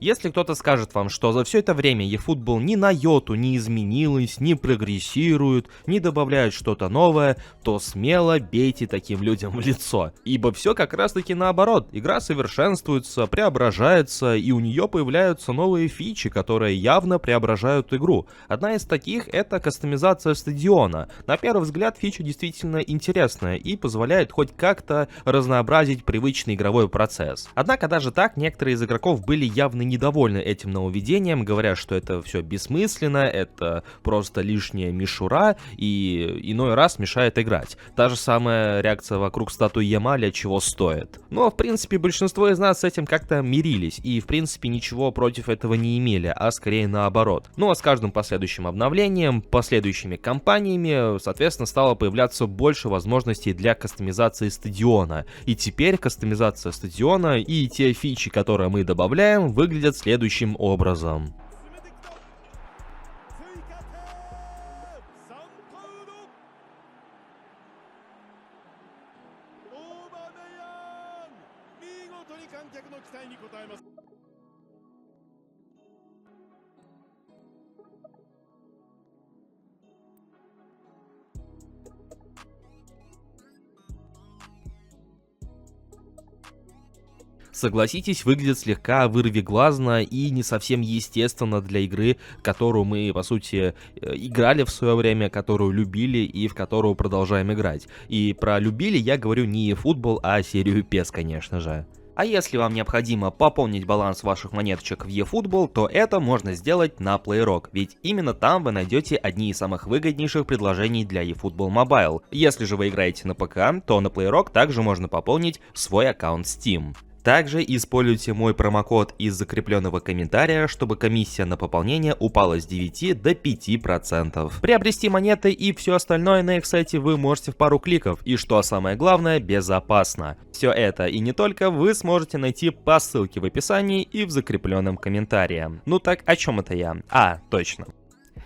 Если кто-то скажет вам, что за все это время eFootball ни на йоту не изменилось, не прогрессирует, не добавляет что-то новое, то смело бейте таким людям в лицо. Ибо все как раз таки наоборот. Игра совершенствуется, преображается, и у нее появляются новые фичи, которые явно преображают игру. Одна из таких — это кастомизация стадиона. На первый взгляд фича действительно интересная и позволяет хоть как-то разнообразить привычный игровой процесс. Однако даже так некоторые из игроков были явно недовольны этим нововведением, говоря, что это все бессмысленно, это просто лишняя мишура и иной раз мешает играть. Та же самая реакция вокруг статуи Ямаля чего стоит. Но в принципе большинство из нас с этим как-то мирились и в принципе ничего против этого не имели, а скорее наоборот. Ну а с каждым последующим обновлением, последующими кампаниями, соответственно, стало появляться больше возможностей для кастомизации стадиона. И теперь кастомизация стадиона и те фичи, которые мы добавляем, выглядят следующим образом. Согласитесь, выглядит слегка вырвиглазно и не совсем естественно для игры, которую мы, по сути, играли в свое время, которую любили и в которую продолжаем играть. И про любили я говорю не eFootball, а серию PES, конечно же. А если вам необходимо пополнить баланс ваших монеточек в eFootball, то это можно сделать на PlayRock, ведь именно там вы найдете одни из самых выгоднейших предложений для eFootball Mobile. Если же вы играете на ПК, то на PlayRock также можно пополнить свой аккаунт Steam. Также используйте мой промокод из закрепленного комментария, чтобы комиссия на пополнение упала с 9 до 5%. Приобрести монеты и все остальное на их сайте вы можете в пару кликов, и что самое главное, безопасно. Все это и не только вы сможете найти по ссылке в описании и в закрепленном комментарии. Ну так, о чем это я? Точно.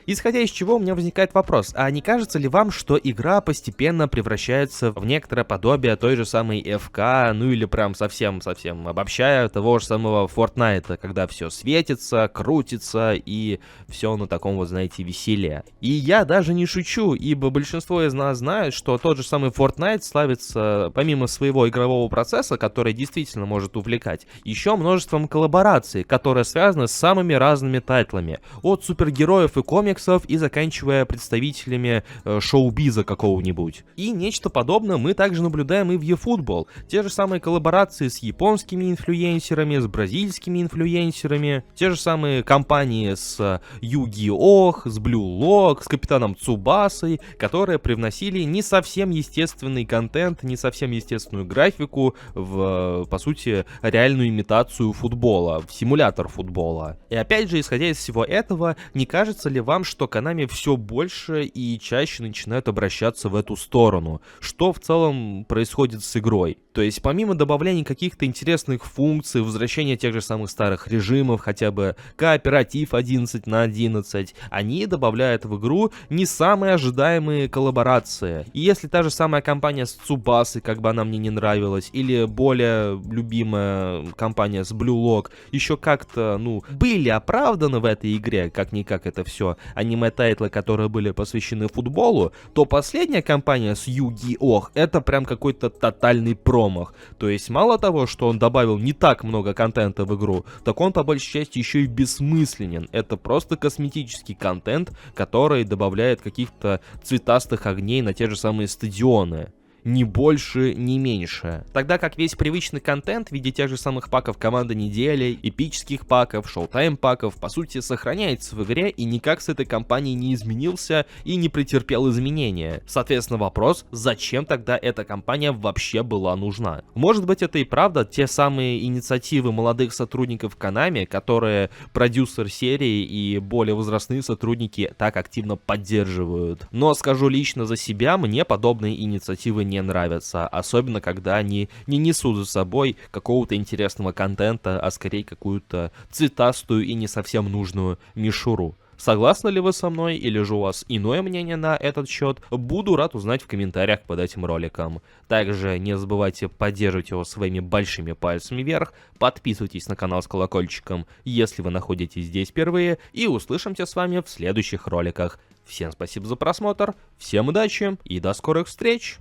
Исходя из чего у меня возникает вопрос, а не кажется ли вам, что игра постепенно превращается в некоторое подобие той же самой ФК, ну или прям совсем обобщая того же самого Fortnite, когда все светится, крутится и все на таком вот, знаете, веселье. И я даже не шучу, ибо большинство из нас знает, что тот же самый Fortnite славится, помимо своего игрового процесса, который действительно может увлекать, еще множеством коллабораций, которые связаны с самыми разными тайтлами, от супергероев и комиксов и заканчивая представителями шоу-биза какого-нибудь. И нечто подобное мы также наблюдаем и в eFootball. Те же самые коллаборации с японскими инфлюенсерами, с бразильскими инфлюенсерами, те же самые компании с Yu-Gi-Oh, с Blue Lock, с Капитаном Цубасой, которые привносили не совсем естественный контент, не совсем естественную графику в, по сути, реальную имитацию футбола, в симулятор футбола. И опять же, исходя из всего этого, не кажется ли вам, что Konami все больше и чаще начинают обращаться в эту сторону? Что в целом происходит с игрой? То есть помимо добавления каких-то интересных функций, возвращения тех же самых старых режимов, хотя бы кооператив 11 на 11, они добавляют в игру не самые ожидаемые коллаборации. И если та же самая компания с Цубасой, как бы она мне не нравилась, или более любимая компания с Blue Lock, еще как-то, были оправданы в этой игре, как-никак это все аниме-тайтлы, которые были посвящены футболу, то последняя компания с Yu-Gi-Oh! Это прям какой-то тотальный промах. То есть мало того, что он добавил не так много контента в игру, так он по большей части еще и бессмысленен. Это просто косметический контент, который добавляет каких-то цветастых огней на те же самые стадионы. Ни больше, ни меньше. Тогда как весь привычный контент в виде тех же самых паков команды недели, эпических паков, шоу-тайм паков, по сути, сохраняется в игре и никак с этой компанией не изменился и не претерпел изменения. Соответственно, вопрос, зачем тогда эта компания вообще была нужна? Может быть, это и правда те самые инициативы молодых сотрудников Konami, которые продюсер серии и более возрастные сотрудники так активно поддерживают. Но скажу лично за себя, мне подобные инициативы не нравятся, особенно когда они не несут за собой какого-то интересного контента, а скорее какую-то цветастую и не совсем нужную мишуру. Согласны ли вы со мной или же у вас иное мнение на этот счет? Буду рад узнать в комментариях под этим роликом. Также не забывайте поддерживать его своими большими пальцами вверх, подписывайтесь на канал с колокольчиком, если вы находитесь здесь впервые, и услышимся с вами в следующих роликах. Всем спасибо за просмотр, всем удачи и до скорых встреч!